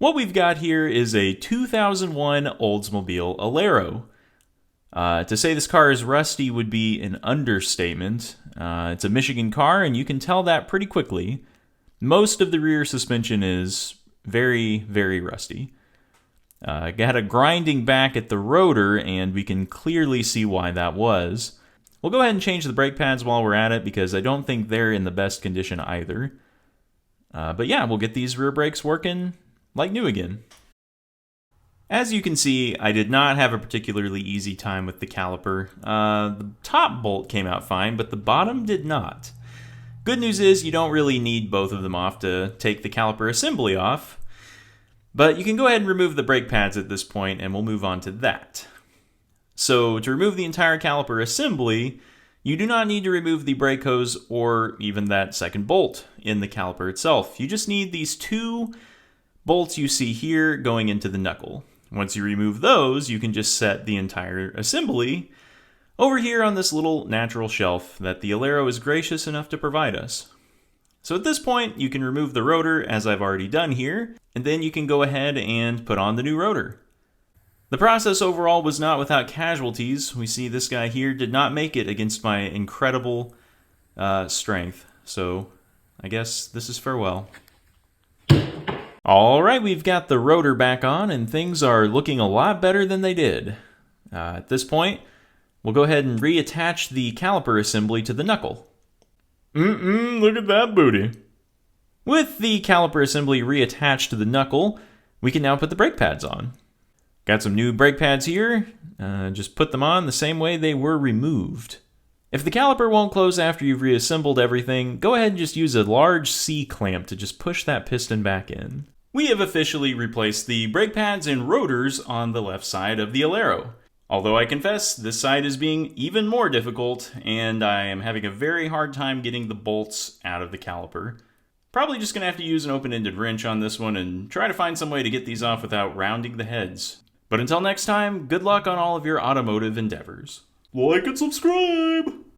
What we've got here is a 2001 Oldsmobile Alero. To say this car is rusty would be an understatement. It's a Michigan car, and you can tell that pretty quickly. Most of the rear suspension is very, very rusty. Got a grinding back at the rotor, and we can clearly see why that was. We'll go ahead and change the brake pads while we're at it, because I don't think they're in the best condition either. But yeah, we'll get these rear brakes working like new again. As you can see, I did not have a particularly easy time with the caliper. The top bolt came out fine, but the bottom did not. Good news is you don't really need both of them off to take the caliper assembly off. But you can go ahead and remove the brake pads at this point, and we'll move on to that. So to remove the entire caliper assembly, you do not need to remove the brake hose or even that second bolt in the caliper itself. You just need these two bolts you see here going into the knuckle. Once you remove those, you can just set the entire assembly over here on this little natural shelf that the Alero is gracious enough to provide us. So at this point, you can remove the rotor, as I've already done here, and then you can go ahead and put on the new rotor. The process overall was not without casualties. We see this guy here did not make it against my incredible strength. So I guess this is farewell. Alright, we've got the rotor back on, and things are looking a lot better than they did. At this point, we'll go ahead and reattach the caliper assembly to the knuckle. Look at that booty. With the caliper assembly reattached to the knuckle, we can now put the brake pads on. Got some new brake pads here. Just put them on the same way they were removed. If the caliper won't close after you've reassembled everything, go ahead and just use a large C-clamp to just push that piston back in. We have officially replaced the brake pads and rotors on the left side of the Alero. Although I confess, this side is being even more difficult, and I am having a very hard time getting the bolts out of the caliper. Probably just going to have to use an open-ended wrench on this one and try to find some way to get these off without rounding the heads. But until next time, good luck on all of your automotive endeavors. Like and subscribe!